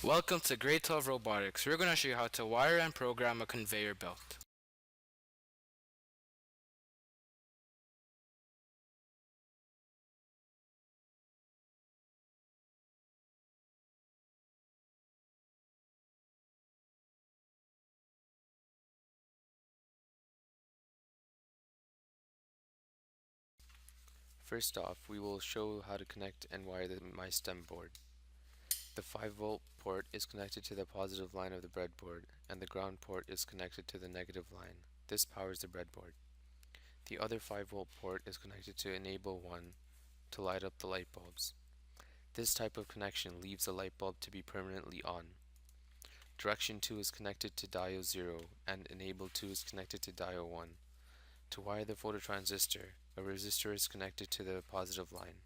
Welcome to Grade 12 Robotics. We're going to show you how to wire and program a conveyor belt. First off, we will show how to connect and wire the MySTEM board. The 5-volt port is connected to the positive line of the breadboard, and the ground port is connected to the negative line. This powers the breadboard. The other 5-volt port is connected to enable 1 to light up the light bulbs. This type of connection leaves the light bulb to be permanently on. Direction 2 is connected to diode 0, and enable 2 is connected to diode 1. To wire the phototransistor, a resistor is connected to the positive line.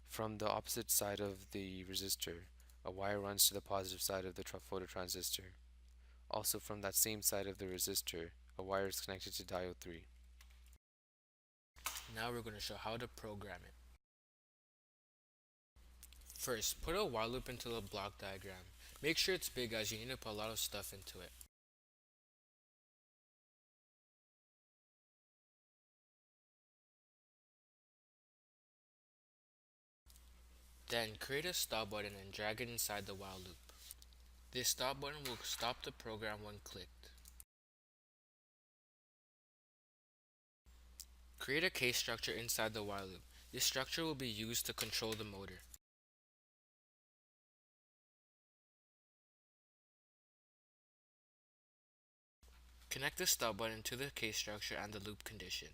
From the opposite side of the resistor, a wire runs to the positive side of the phototransistor. Also from that same side of the resistor, a wire is connected to diode 3. Now we're going to show how to program it. First, put a while loop into the block diagram. Make sure it's big as you need to put a lot of stuff into it. Then create a stop button and drag it inside the while loop. This stop button will stop the program when clicked. Create a case structure inside the while loop. This structure will be used to control the motor. Connect the stop button to the case structure and the loop condition.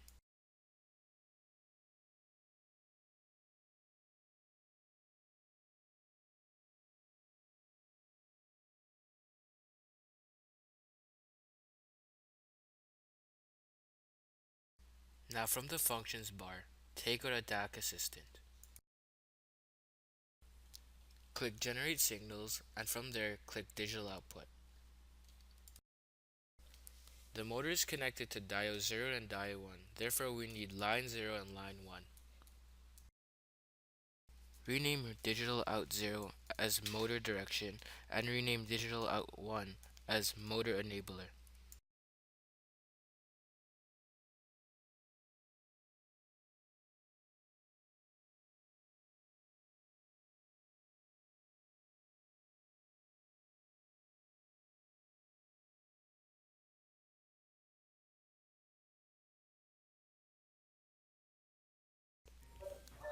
Now from the functions bar, take out a DAQ assistant. Click Generate Signals, and from there click Digital Output. The motor is connected to diode 0 and diode 1, therefore we need line 0 and line 1. Rename Digital Out 0 as Motor Direction and rename Digital Out 1 as Motor Enabler.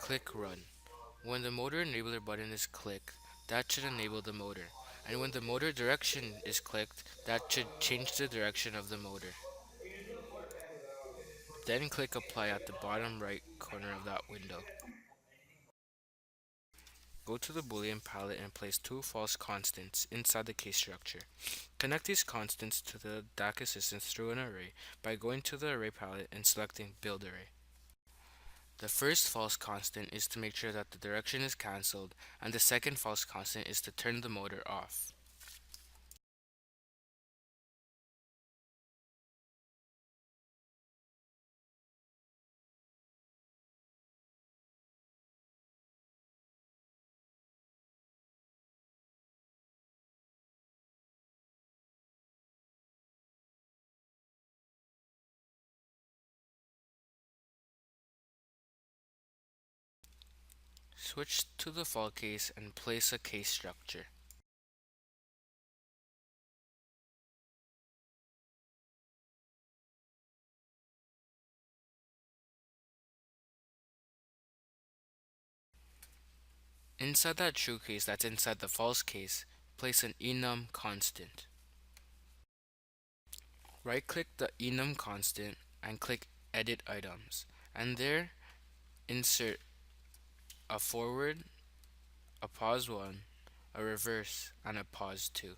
Click Run. When the Motor Enabler button is clicked, that should enable the motor, and when the motor direction is clicked, that should change the direction of the motor. Then click Apply at the bottom right corner of that window. Go to the Boolean palette and place two false constants inside the case structure. Connect these constants to the DAQ assistance through an array by going to the Array palette and selecting Build Array. The first false constant is to make sure that the direction is cancelled, and the second false constant is to turn the motor off. Switch to the fall case and place a case structure. Inside that true case that's inside the false case, place an enum constant. Right-click the enum constant and click Edit Items, and there insert a forward, a pause 1, a reverse, and a pause 2.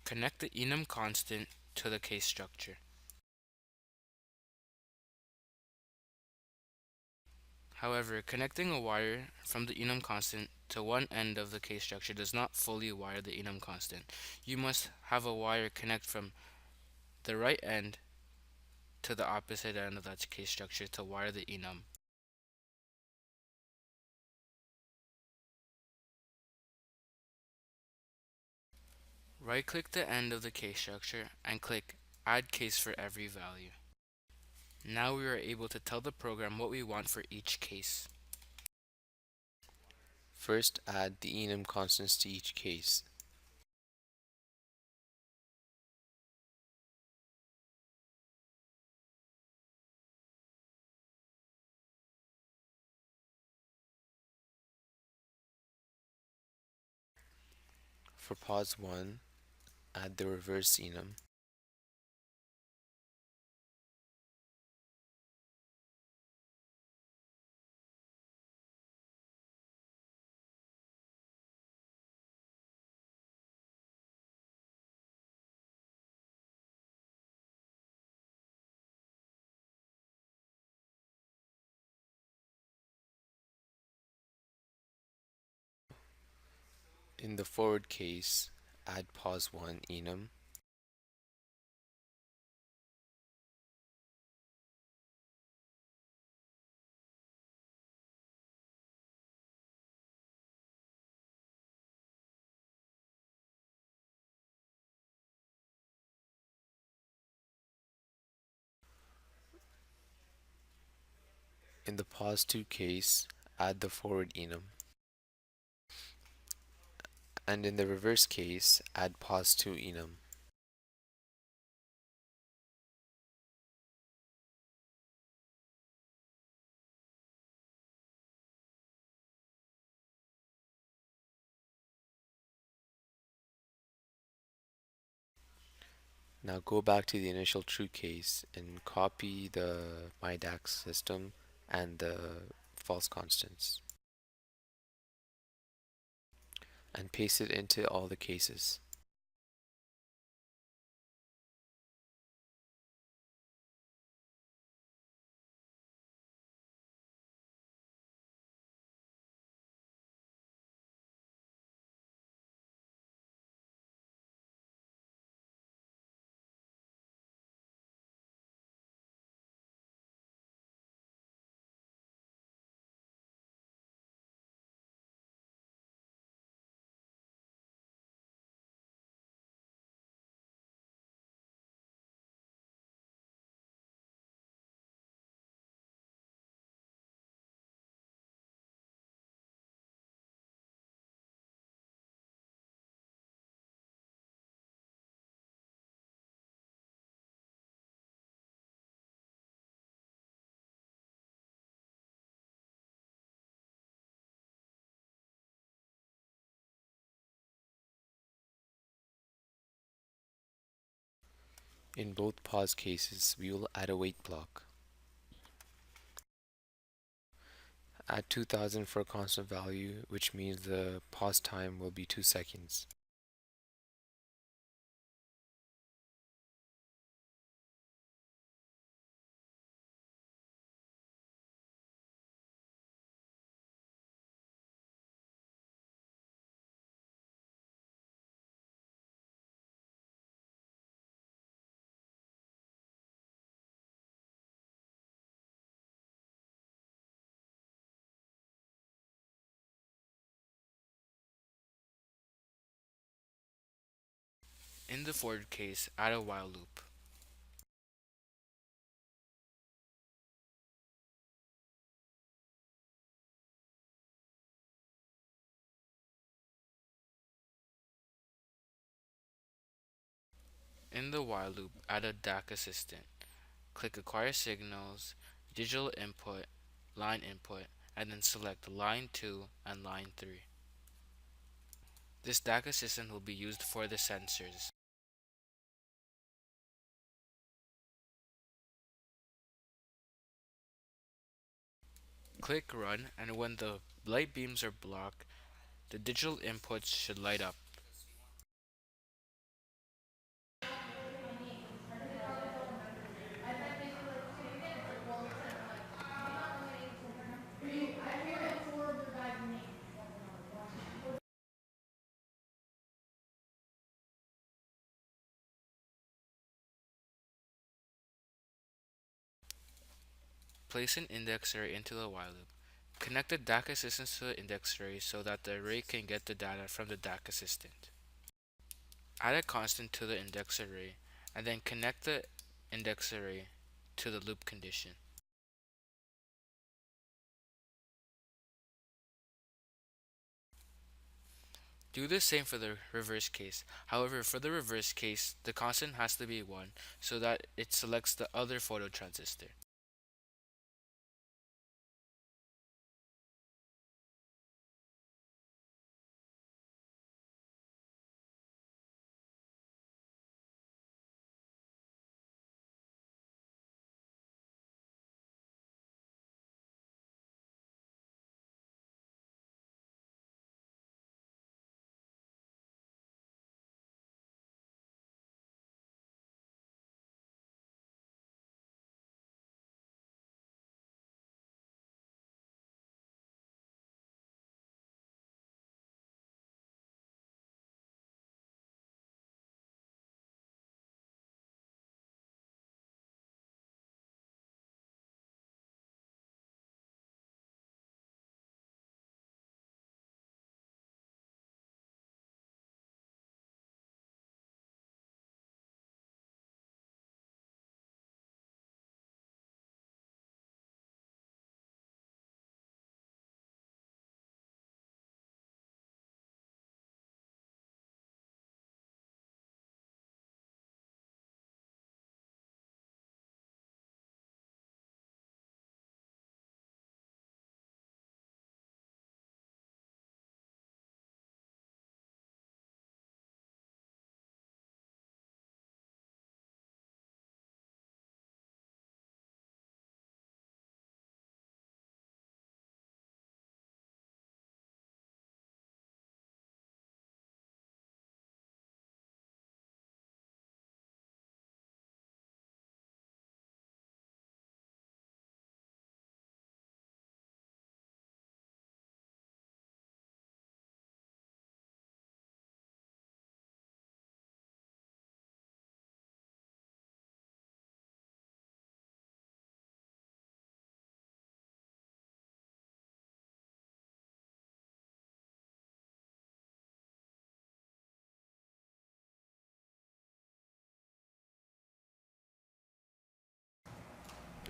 Connect the enum constant to the case structure. However, connecting a wire from the enum constant to one end of the case structure does not fully wire the enum constant. You must have a wire connect from the right end to the opposite end of that case structure to wire the enum. Right-click the end of the case structure and click Add Case for every value. Now we are able to tell the program what we want for each case. First, add the enum constants to each case. For pause 1, add the reverse enum. In the forward case, add pause 1 enum. In the pause 2 case, add the forward enum. And in the reverse case, add pause 2 enum. Now go back to the initial true case and copy the MyDAQ system and the false constants and paste it into all the cases. In both pause cases, we will add a wait block. Add 2000 for a constant value, which means the pause time will be 2 seconds. In the forward case, add a while loop. In the while loop, add a DAQ assistant. Click Acquire Signals, Digital Input, Line Input, and then select Line 2 and Line 3. This DAQ assistant will be used for the sensors. Click Run, and when the light beams are blocked, the digital inputs should light up. Place an index array into the while loop. Connect the DAC assistant to the index array so that the array can get the data from the DAC assistant. Add a constant to the index array, and then connect the index array to the loop condition. Do the same for the reverse case. However, for the reverse case, the constant has to be 1 so that it selects the other photo transistor.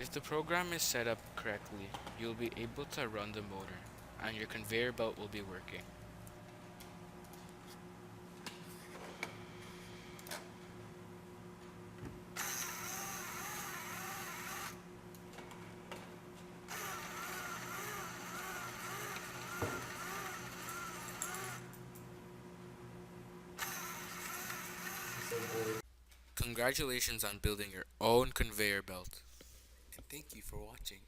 If the program is set up correctly, you'll be able to run the motor, and your conveyor belt will be working. Congratulations on building your own conveyor belt. And thank you for watching.